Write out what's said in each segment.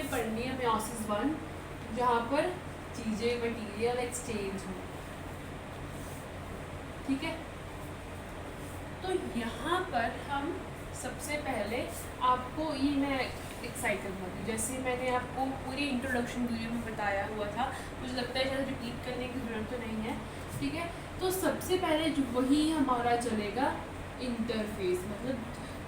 हमें पढ़नी है मेयोसिस 1, जहाँ पर चीज़ें मटीरियल एक्सचेंज हो। ठीक है, तो यहाँ पर हम सबसे पहले आपको ये मैं एक साइकिल बताऊँ, जैसे मैंने आपको पूरी इंट्रोडक्शन वीडियो में बताया हुआ था, मुझे लगता है शायद रिपीट करने की ज़रूरत तो नहीं है। ठीक है, तो सबसे पहले जो वही हमारा चलेगा इंटरफेस, मतलब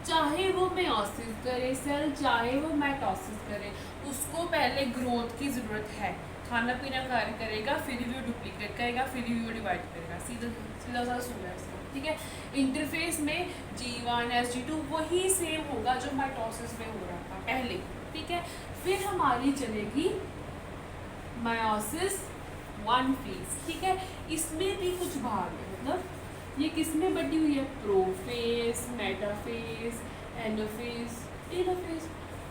चाहे वो मेयोसिस करे सेल, चाहे वो माइटोसिस करे, उसको पहले ग्रोथ की ज़रूरत है। खाना पीना कार्य करेगा, फिर भी वो डुप्लीकेट करेगा, फिर भी वो डिवाइड करेगा, सीधा सीधा सा सूझा इसका। ठीक है, इंटरफेस में G1 SG2 वही सेम होगा जो माइटोसिस में हो रहा था पहले। ठीक है, फिर हमारी चलेगी मेयोसिस 1 फेज। ठीक है, इसमें भी कुछ भाग है, मतलब ये किस में बटी हुई है, प्रोफेज, मेटाफेज, एनाफेज, टेलोफेज।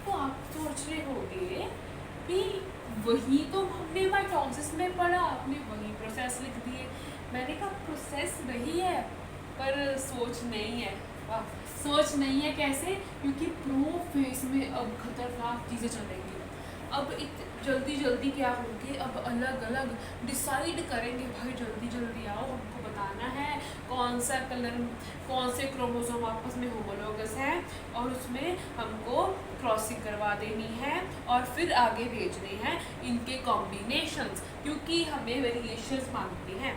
तो आप सोच रहे होंगे कि वही तो हमने माइटोसिस में पढ़ा, आपने वही प्रोसेस लिख दिए। मैंने कहा प्रोसेस वही है पर सोच नहीं है। वाह, सोच नहीं है कैसे, क्योंकि प्रोफेज में अब खतरनाक चीज़ें चलेंगी। अब जल्दी जल्दी क्या होंगे, अब अलग अलग डिसाइड करेंगे, भाई जल्दी जल्दी आओ, हमको बताना है कौन सा कलर, कौन से क्रोमोसोम आपस में होमोलोगस है, और उसमें हमको क्रॉसिंग करवा देनी है और फिर आगे भेजने हैं इनके कॉम्बिनेशंस, क्योंकि हमें वेरिएशंस मांगते हैं।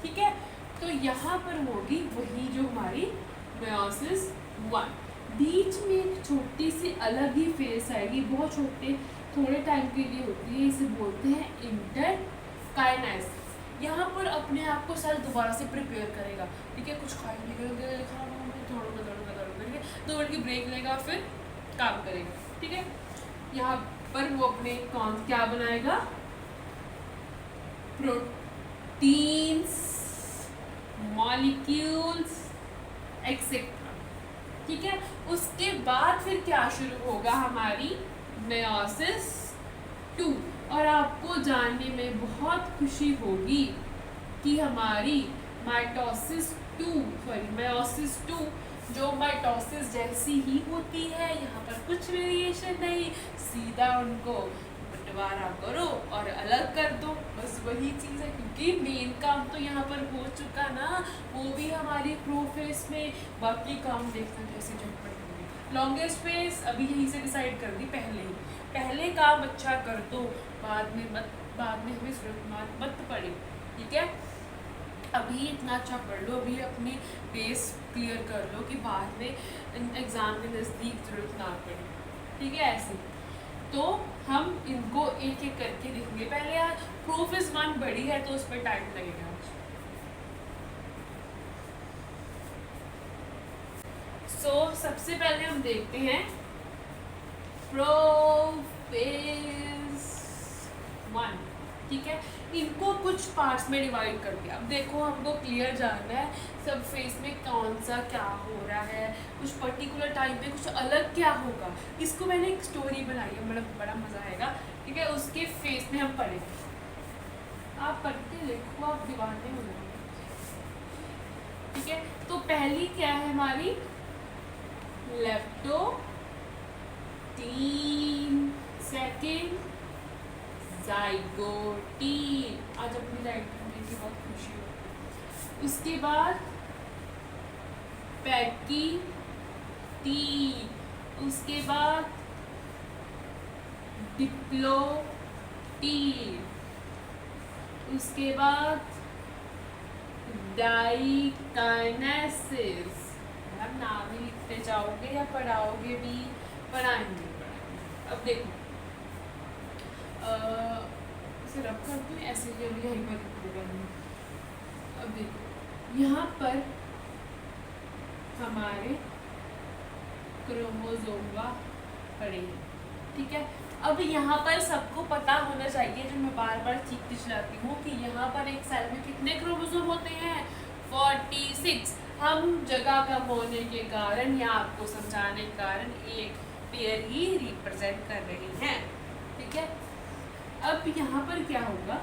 ठीक है, तो यहाँ पर होगी वही जो हमारी मेयोसिस 1। बीच में एक छोटी सी अलग ही फेस आएगी, बहुत छोटे थोड़े टाइम के लिए होती है, इसे बोलते हैं इंटरकाइनेसिस। यहाँ पर अपने आप को सेल दोबारा से प्रिपेयर करेगा। ठीक है, कुछ खाने के लिए करके 2 मिनट की ब्रेक लेगा, फिर काम करेगा। ठीक है, यहाँ पर वो अपने कौन क्या बनाएगा, प्रोटीन्स, मॉलिक्यूल्स एक्सेट्रा। ठीक है, उसके बाद फिर क्या शुरू होगा, हमारी मेयोसिस 2। और आपको जानने में बहुत खुशी होगी कि हमारी मेयोसिस 2 जो माइटोसिस जैसी ही होती है, यहाँ पर कुछ वेरिएशन नहीं, सीधा उनको बंटवारा करो और अलग कर दो, बस वही चीज़ है। क्योंकि मेन काम तो यहाँ पर हो चुका ना, वो भी हमारी प्रोफेस में, बाकी काम देखना कैसे झटपट होंगे। लॉन्गेस्ट फेस अभी यहीं से डिसाइड कर दी पहले काम अच्छा कर दो, बाद में हमें जरूरत मत पड़े। ठीक है, अभी इतना अच्छा पढ़ लो, अभी अपनी बेस क्लियर कर लो कि बाद में एग्ज़ाम के नज़दीक जरूरत ना पड़े। ठीक है, ऐसे तो हम इनको एक एक करके देखेंगे। पहले यार प्रोफेस 1 बड़ी है तो उस पर टाइम लगेगा। सबसे पहले हम देखते हैं प्रोफेस 1। ठीक है, इनको कुछ पार्ट्स में डिवाइड कर दिया। अब देखो, हमको क्लियर जानना है सब फेस में कौन सा क्या हो रहा है, कुछ पर्टिकुलर टाइम पे कुछ अलग क्या होगा। इसको मैंने एक स्टोरी बनाई है, बड़ा मज़ा आएगा। ठीक है, उसके फेस में हम पढ़ेंगे। आप पढ़ के लिखो, आप दीवाने हो जाएंगे। ठीक है, तो पहली क्या है हमारी, लेप्टोटीन, सेकेंड जाइगोटीन। आज अपनी लाइट होने की बहुत खुशी हो। उसके बाद पैकीटीन, उसके बाद डिप्लोटीन, उसके बाद डाइकाइनेसिस। आप नाम ही लिखते जाओगे या पढ़ाओगे भी, पढ़ाएंगे। अब देखो, इसे रब कर दूँ ऐसे, जब यहीं पर लिखूंगा। अब देखो, यहाँ पर हमारे क्रोमोसोमा पड़े हैं। ठीक है, अब यहाँ पर सबको पता होना चाहिए, जो मैं बार बार चीखती चिल्लाती हूँ, कि यहाँ पर एक सेल में कितने क्रोमोसोम होते हैं, 46। हम जगह कम होने के कारण या आपको समझाने के कारण एक पेयर ही रिप्रेजेंट कर रही हैं। ठीक है, अब यहाँ पर क्या होगा,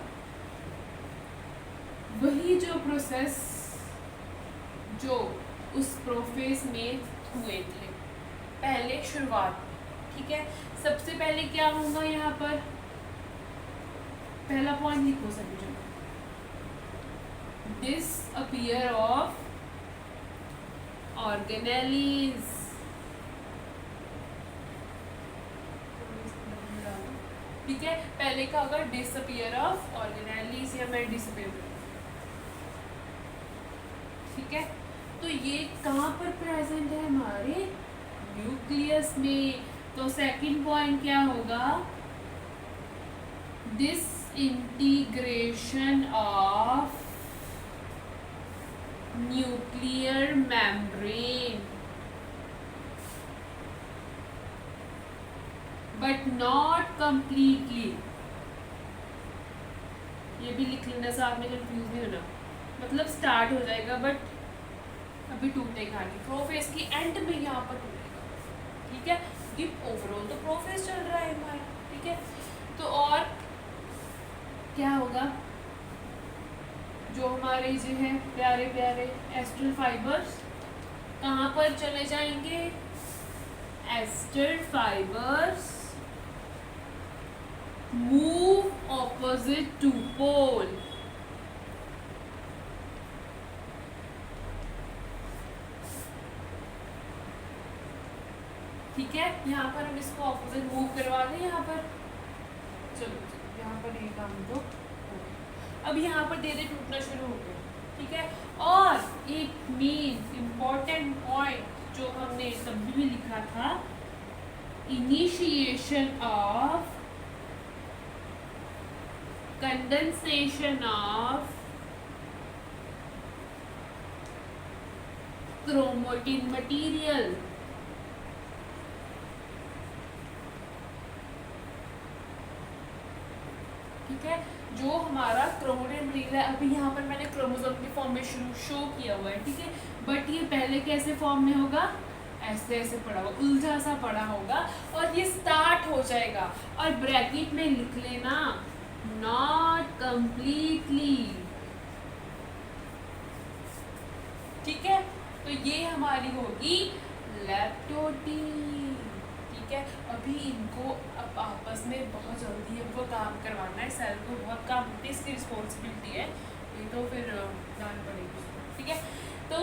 वही जो प्रोसेस जो उस प्रोफेस में हुए थे पहले शुरुआत। ठीक है, सबसे पहले क्या होगा यहाँ पर, पहला पॉइंट लिखो सभी जगह, disappear of organelles, ठीक है, पहले का होगा disappear of organelles या मैं disappear, ठीक है। तो ये कहाँ पर प्रेजेंट है, हमारे न्यूक्लियस में। तो सेकंड पॉइंट क्या होगा, disintegration of nuclear membrane but not completely, ये भी लिख लेना साथ में, कंफ्यूज नहीं होना, मतलब स्टार्ट हो जाएगा बट अभी टूटेगा नहीं, प्रोफेज की एंड में यहाँ पर टूटेगा, ठीक है, कि ओवरऑल तो प्रोफेज चल रहा है हमारा, ठीक है। तो और क्या होगा, जो हमारे जो है प्यारे प्यारे एस्टर फाइबर्स कहाँ पर चले जाएंगे, aster fibres move opposite to pole, ठीक है। यहाँ पर हम इसको ऑपोजिट मूव करवा दें, यहाँ पर चलो यहाँ पर ये काम तो अब यहाँ पर धीरे टूटना शुरू हो गया, ठीक है। और एक मेन इम्पॉर्टेंट पॉइंट जो हमने तभी भी लिखा था, initiation of condensation of chromatin material, ठीक है, जो हमारा क्रोमैटिन मटेरियल है। अभी यहाँ पर मैंने क्रोमोसोम की फॉर्मेशन शो किया हुआ है, ठीक है, बट ये पहले कैसे फॉर्म में होगा, ऐसे ऐसे पड़ा होगा, उलझा सा पड़ा होगा, और ये स्टार्ट हो जाएगा, और ब्रैकेट में लिख लेना नॉट कंप्लीटली, ठीक है। तो ये हमारी होगी लैक्टोटीन, ठीक है। अभी इनको अब आपस में बहुत जल्दी हमको काम करवाना है, सेल को बहुत काम होती है, इसकी रिस्पॉन्सिबिलिटी है, ये तो फिर जाना पड़ेगी, ठीक है। तो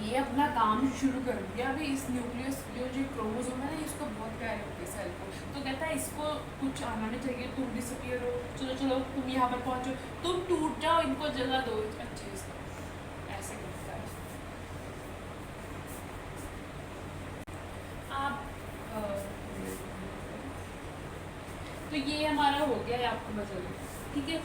ये अपना काम शुरू कर दिया। अभी इस न्यूक्लियस जो क्रोमोसोम है ना, इसको बहुत प्यारे होते हैं सेल को, तो कहता है इसको कुछ आना नहीं चाहिए, तुम डिसअपियर हो, चलो चलो तुम यहाँ पर पहुँचो, तुम टूट जाओ, इनको जला दो अच्छे से, ऐसे करता है। आप तो ये हमारा हो गया है, आपको बता दें, ठीक है।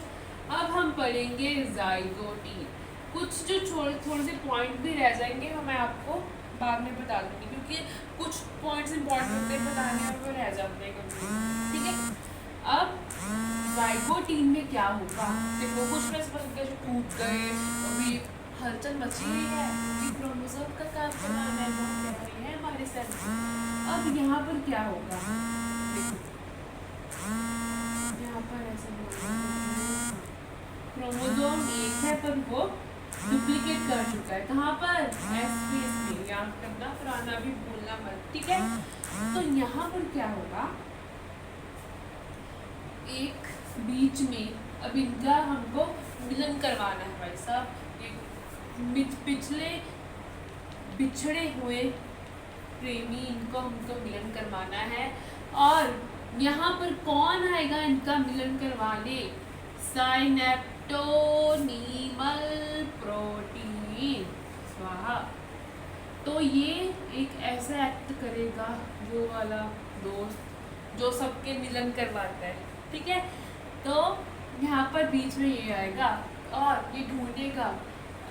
अब हम पढ़ेंगे जाइगोटी, कुछ जो थोड़े से पॉइंट भी रह जाएंगे वो मैं आपको बाद में बता दूंगी, क्योंकि कुछ पॉइंट्स इंपॉर्टेंट होते हैं बताने और वो रह जाते हैं कभी, ठीक है। अब जाइगोटीन में क्या होगा, देखो कुछ जो टूट गए, अभी हलचल मची हुई है, कि क्रोमोसोम का काम करवाना है, बहुत प्यारे हैं हमारे सेल। अब यहाँ पर क्या होगा, देखो यहाँ पर ऐसे क्रोमोसोम एक है पर वो डुप्लीकेट कर चुका है, कहाँ पर, एस फेस में, याद करना, पुराना भी भूलना मत, ठीक है। तो यहाँ पर क्या होगा, एक बीच में अब इनका हमको मिलन करवाना है भाई साहब, पिछले बिछड़े हुए प्रेमी, इनको हमको मिलन करवाना है, और यहाँ पर कौन आएगा इनका मिलन करवाने, साइनेप्टोनीमल प्रोटीन, स्वाहा। तो ये एक ऐसा एक्ट करेगा, वो वाला दोस्त जो सबके मिलन करवाता है, ठीक है। तो यहाँ पर बीच में ये आएगा और ये ढूंढेगा,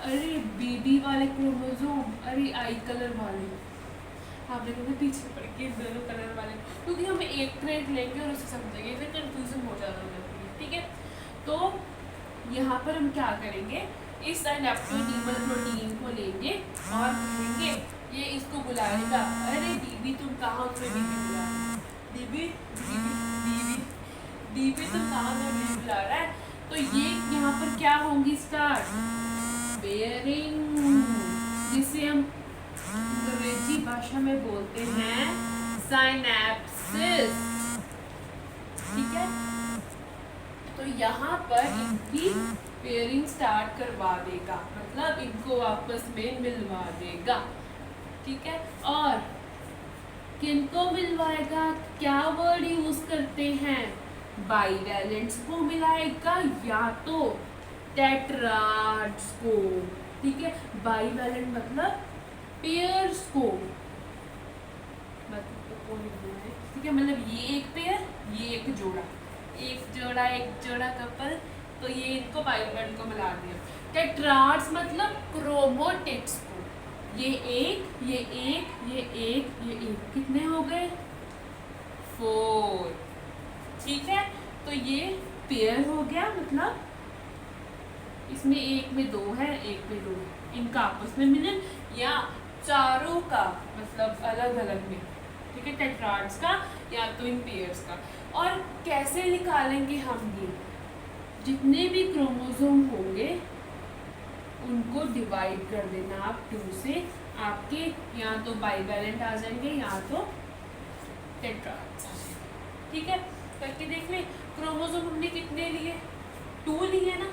अरे बीबी वाले क्रोमोसोम, अरे आई कलर वाले, आप देखोगे पीछे पड़ के दोनों कलर वाले, क्योंकि हम एक ट्रेड लेंगे और उसे समझेंगे, फिर कंफ्यूजन हो जाता है, ठीक है। तो यहाँ पर हम क्या करेंगे, इस साइनेप्टोनीमल प्रोटीन को लेंगे और कहेंगे, ये इसको बुलाएगा, अरे बीबी तुम कहाँ, तुम्हें बीबी बुला रहा है, बीबी बीबी बीबी बीबी तुम कहाँ, तुम्हें बीबी बुला रहा है। तो ये यहाँ पर क्या होंगी, स्टार्ट बेयरिंग, जिसे हम अंग्रेजी भाषा में बोलते हैं सिनैप्सिस, ठीक है। तो यहाँ पर इनकी पेयरिंग स्टार्ट करवा देगा, मतलब इनको आपस में मिलवा देगा, ठीक है। और किनको मिलवाएगा, क्या वर्ड यूज करते हैं, बाइवैलेंट्स को मिलाएगा या तो टेट्राड्स को, ठीक है। बाइवैलेंट मतलब पेयर्स को, ठीक है, मतलब ये एक पेयर, ये एक जोड़ा, एक जोड़ा कपल, तो ये इनको बाइवैलेंट को मिला दिया। टेट्राड्स मतलब क्रोमोटिड्स को, ये एक, ये एक, ये एक, ये एक, कितने हो गए, 4, ठीक है। तो ये पेयर हो गया, मतलब इसमें एक में 2 है, एक में 2 है, इनका आपस में मिलन, या चारों का मतलब अलग अलग में, ठीक है, टेट्राड्स का या तो इन पेयर्स का। और कैसे निकालेंगे हम ये, जितने भी क्रोमोसोम होंगे उनको डिवाइड कर देना आप 2 से, आपके या तो बाइवैलेंट आ जाएंगे या तो टेट्राड्स आ जाएंगे, ठीक है। करके देख ले, क्रोमोसोम हमने कितने लिए, 2 लिए ना,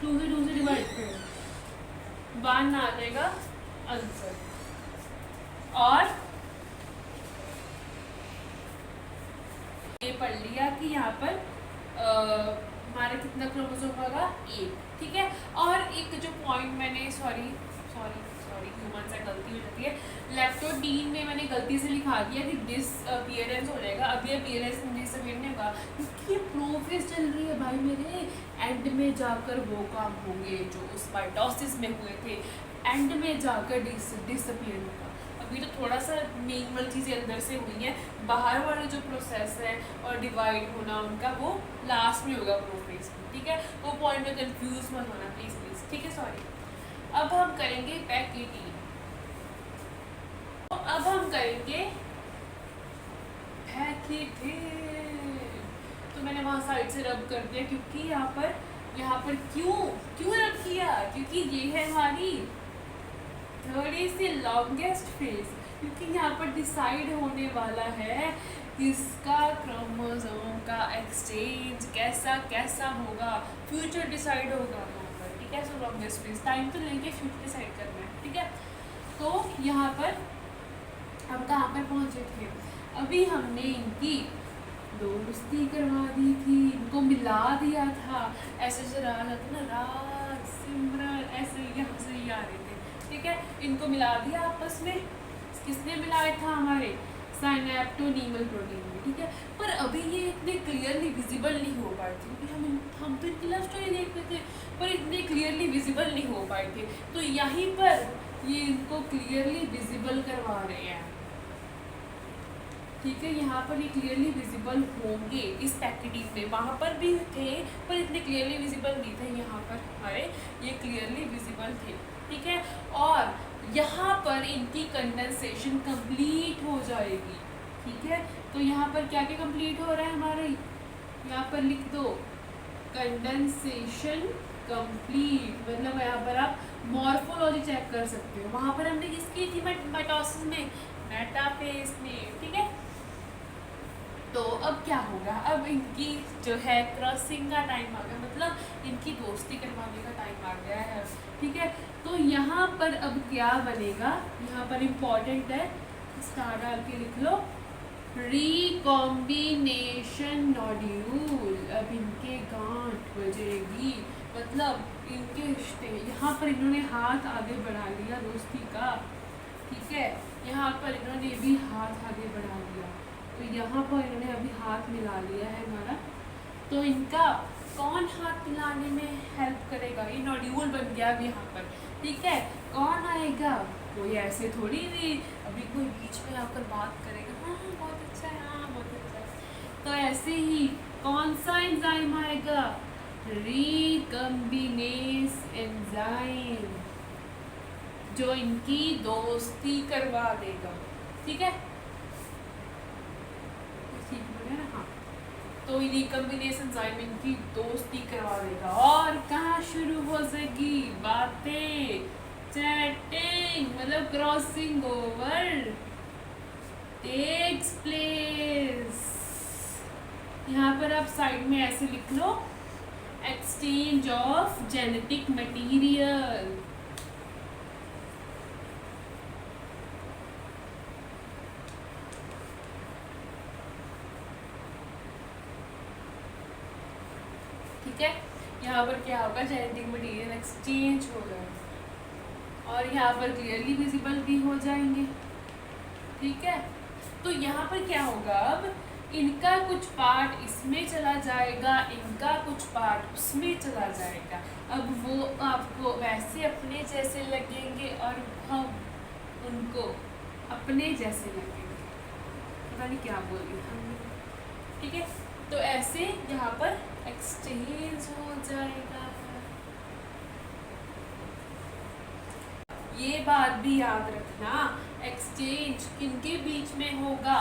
2 से डिवाइड कर 1 आ जाएगा आंसर। और ये पढ़ लिया कि यहाँ पर हमारा कितना क्रोमोसोम होगा, 1, ठीक है। और एक जो पॉइंट मैंने सॉरी ह्यूमन से गलती हो जाती है, लैक्टोडीन में मैंने गलती से लिखा दिया कि डिसअपीयरेंस हो जाएगा, अभी अपीयरेंस डिसअपीयर नहीं होगा, क्योंकि ये प्रोफेस चल रही है भाई मेरे, एंड में जाकर वो काम होंगे जो उस माइटोसिस में हुए थे, एंड में जाकर डिसअपीयर होगा। अभी तो थोड़ा सा मिनिमल चीज़ें अंदर से हुई हैं, बाहर वाले जो प्रोसेस है और डिवाइड होना उनका वो लास्ट में होगा प्रोफेस में, ठीक है। वो पॉइंट में कंफ्यूज मत होना प्लीज़, ठीक है, सॉरी। अब हम करेंगे पैकेटी, तो अब हम करेंगे पैकेटी, तो मैंने वहाँ साइड से रब कर दिया, क्योंकि यहाँ पर क्यों रब किया, क्योंकि ये है हमारी थर्ड से लॉन्गेस्ट फेज, क्योंकि यहाँ पर डिसाइड होने वाला है किसका क्रोमोसोम का एक्सचेंज कैसा होगा, फ्यूचर डिसाइड होगा यहाँ पर, ठीक है। सो लॉन्गेस्ट फेज, टाइम तो लेंगे, फ्यूचर डिसाइड करना है, ठीक है। तो यहाँ पर हम कहाँ पर पहुँचे थे, अभी हमने इनकी दोस्ती करवा दी थी, इनको मिला दिया था, ऐसे राज आता ना, राज सिमरन, ऐसे यहाँ से ही आ रहे थे, ठीक है। इनको मिला दिया आपस में, किसने मिलाया था, हमारे साइनेप्टोनीमल प्रोटीन में, ठीक है। पर अभी ये इतने क्लियरली विजिबल नहीं हो पाए थे, क्योंकि हम तो इनकी लव स्टोरी देखते थे, पर इतने क्लियरली विजिबल नहीं हो पाए थे, तो यहीं पर ये इनको क्लियरली विजिबल करवा रहे हैं, ठीक है। यहाँ पर ये क्लियरली विजिबल होंगे इस पैकेटिंग में, वहाँ पर भी थे पर इतने क्लियरली विजिबल नहीं थे, यहाँ पर हमारे ये क्लियरली विजिबल थे, ठीक है। और यहाँ पर इनकी कंडेंसेशन कंप्लीट हो जाएगी, ठीक है। तो यहाँ पर क्या क्या कंप्लीट हो रहा है हमारे, यहाँ पर लिख दो कंडेंसेशन कंप्लीट, मतलब यहाँ पर आप मॉर्फोलॉजी चेक कर सकते हो, वहाँ पर हमने किसकी थी, माइटोसिस में, मेटाफेज में, ठीक है। तो अब क्या होगा, अब इनकी जो है क्रॉसिंग का टाइम आ गया, मतलब इनकी दोस्ती करवाने का टाइम आ गया है, ठीक है। तो यहाँ पर अब क्या बनेगा, यहाँ पर इम्पॉर्टेंट है, स्टार डाल के लिख लो, रिकॉम्बिनेशन नॉड्यूल, अब इनके गांठ बजेगी, मतलब इनके रिश्ते, यहाँ पर इन्होंने हाथ आगे बढ़ा लिया दोस्ती का, ठीक है। यहाँ पर इन्होंने भी हाथ आगे बढ़ा लिया, तो यहाँ पर इन्होंने अभी हाथ मिला लिया है हमारा, तो इनका कौन हाथ मिलाने में हेल्प करेगा, ये नॉड्यूल बन गया अभी यहाँ पर, ठीक है। कौन आएगा, कोई ऐसे थोड़ी भी अभी कोई बीच में आकर बात करेगा, हाँ बहुत अच्छा है, हाँ बहुत अच्छा है, तो ऐसे ही कौन सा एंजाइम आएगा, रिकम्बिनेस एंजाइम, जो इनकी दोस्ती करवा देगा, ठीक है। हाँ, तो रिकम्बिनेशन एंजाइम इनकी दोस्ती करवा देगा, और कहाँ शुरू हो जाएगी बातें, चैटिंग, मतलब क्रॉसिंग ओवर, टेक्स प्लेस। यहाँ पर आप साइड में ऐसे लिख लो, एक्सचेंज ऑफ जेनेटिक मटेरियल। ठीक है, यहाँ पर क्या होगा, जेनेटिक मटेरियल एक्सचेंज होगा और यहाँ पर क्लियरली विजिबल भी हो जाएंगे। ठीक है, तो यहाँ पर क्या होगा, अब इनका कुछ पार्ट इसमें चला जाएगा, इनका कुछ पार्ट उसमें चला जाएगा। अब वो आपको वैसे अपने जैसे लगेंगे और हम उनको अपने जैसे लगेंगे। पता नहीं क्या बोल रही हम। ठीक है, तो ऐसे यहाँ पर एक्सचेंज हो जाएगा। ये बात भी याद रखना, एक्सचेंज किनके बीच में होगा।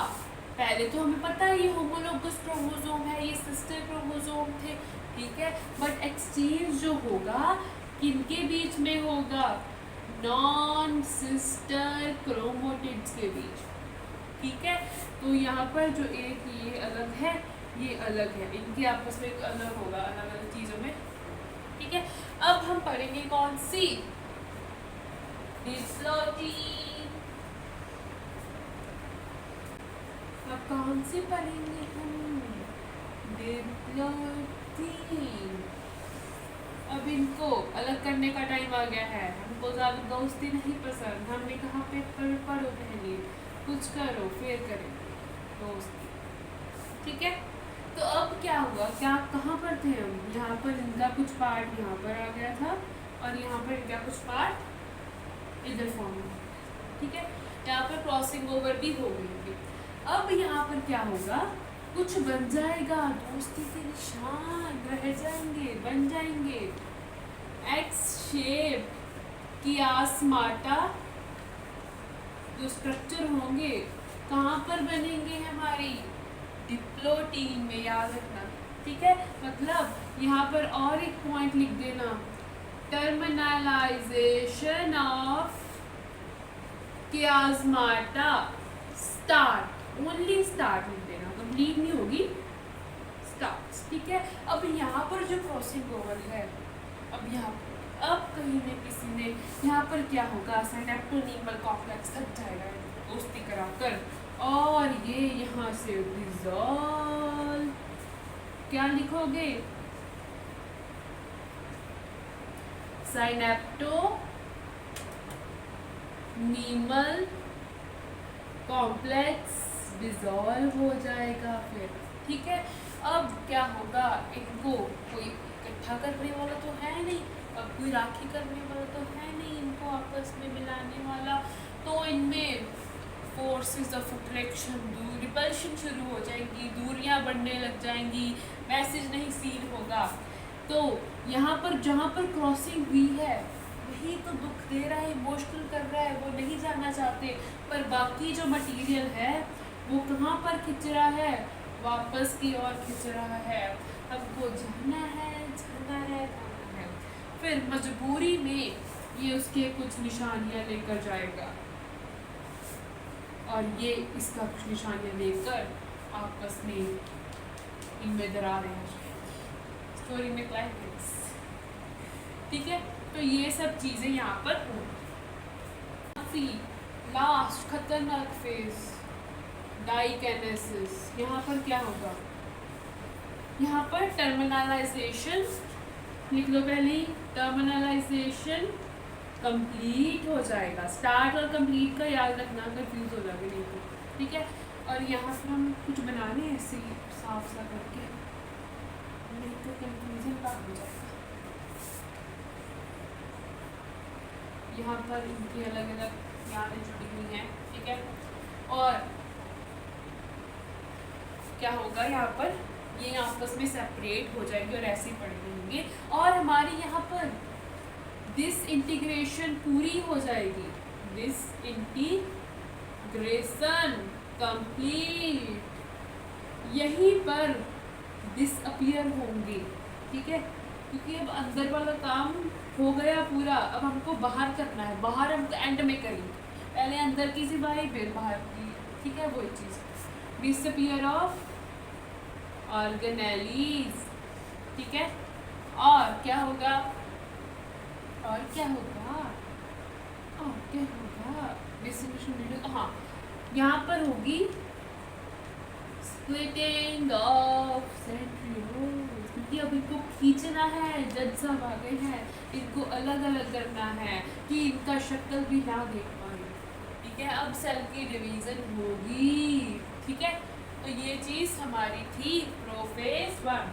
पहले तो हमें पता है ये होमोलोगस क्रोमोसोम है, ये सिस्टर क्रोमोसोम थे। ठीक है, बट एक्सचेंज जो होगा किनके बीच में होगा, नॉन सिस्टर क्रोमोटिड्स के बीच। ठीक है, तो यहाँ पर जो एक ये अलग है, ये अलग है, इनके आपस में अलग होगा, अलग अलग चीज़ों में। ठीक है, अब हम पढ़ेंगे कौन सी, डिप्लॉइड। अब कौन सी पढ़ेंगे हम, डिप्लॉइड। अब इनको अलग करने का टाइम आ गया है। हमको ज़्यादा दोस्ती नहीं पसंद, हमने कहा पेपर पढ़ो, पहले कुछ करो फिर करेंगे दोस्ती। ठीक है, तो अब क्या हुआ, क्या कहाँ पर थे हम, यहाँ पर इनका कुछ पार्ट यहाँ पर आ गया था और यहाँ पर इनका कुछ पार्ट इधर फॉर्म हुआ। ठीक है, यहाँ पर क्रॉसिंग ओवर भी हो गई। अब यहाँ पर क्या होगा, कुछ बन जाएगा, दोस्ती के निशान रह जाएंगे, बन जाएंगे। एक्स शेप कियास्माटा जो स्ट्रक्चर होंगे कहाँ पर बनेंगे, हमारी डिप्लोटीन में, याद रखना। ठीक है, मतलब यहाँ पर और एक पॉइंट लिख देना, terminalisation of chiasmata start, only start लिख देना, कंप्लीट नहीं होगी, स्टार्ट। ठीक है, अब यहाँ पर जो क्रॉसिंग ओवर है, अब यहाँ अब कहीं ने किसी ने यहाँ पर क्या होगा, सिनेप्टोनीमल कॉम्प्लेक्स थक जाएगा दोस्ती कराकर और ये यहाँ से डिसॉल्व। क्या लिखोगे, सिनेप्टोनीमल कॉम्प्लेक्स डिसॉल्व हो जाएगा फिर। ठीक है, अब क्या होगा, इनको कोई इकट्ठा करने वाला तो है नहीं, अब कोई राखी करने वाला तो है नहीं इनको आपस में मिलाने वाला, तो इनमें फोर्सेस ऑफ अट्रैक्शन, रिपल्शन शुरू हो जाएंगी, दूरियां बढ़ने लग जाएंगी, मैसेज नहीं सीन होगा। तो यहाँ पर जहाँ पर क्रॉसिंग हुई है वही तो दुख दे रहा है, इमोशनल कर रहा है, वो नहीं जाना चाहते, पर बाकी जो मटेरियल है वो कहाँ पर खिंच रहा है, वापस की ओर खिंच रहा है। हमको जाना है, जाना है, जाना है। फिर मजबूरी में ये उसके कुछ निशानियाँ लेकर जाएगा और ये इसका कुछ निशानियाँ लेकर आपस में इनमें दरारें आ जाएंगी, स्टोरी में क्लाइमेक्स। ठीक है, तो ये सब चीज़ें यहाँ पर होंगी। लास्ट खतरनाक फेज, डाइकेनेसिस। यहाँ पर क्या होगा, यहाँ पर टर्मिनलाइजेशन लिख लो पहले ही, टर्मिनलाइजेशन कंप्लीट हो जाएगा। स्टार्ट और कंप्लीट का याद रखना, कंफ्यूज हो जाएगा नहीं तो। ठीक है, और यहाँ पर हम कुछ बना रहे हैं ऐसे ही साफ सा करके, नहीं तो कंफ्यूजन का हो जाएगा। यहाँ पर इनकी अलग अलग यादें जुड़ी हुई हैं। ठीक है, और क्या होगा, यहाँ पर ये आपस में सेपरेट हो जाएंगे और ऐसे पड़े रहेंगे और हमारी यहाँ पर दिस इंटीग्रेशन पूरी हो जाएगी, दिस इंटीग्रेशन कंप्लीट, यहीं पर डिसअपियर होंगे। ठीक है, क्योंकि अब अंदर वाला काम हो गया पूरा, अब हमको बाहर करना है, बाहर हम एंड में करेंगे, पहले अंदर की सिवाई फिर बाहर की ठीक है, वही चीज़। डिसअपियर ऑफ ऑर्गेनेलीज, ठीक है। और क्या होगा, और क्या होगा, और क्या होगा, डिस्ट्रीब्यूशन वीडियो, हाँ यहाँ पर होगी स्प्लिटिंग ऑफ सेंट्रियोल्स, क्योंकि अब इनको खींचना है, जज साहब आ गए हैं, इनको अलग अलग करना है कि इनका शक्ल भी ना देख पाए, ठीक है। अब सेल की डिवीजन होगी, ठीक है। तो ये चीज़ हमारी थी प्रोफेज 1।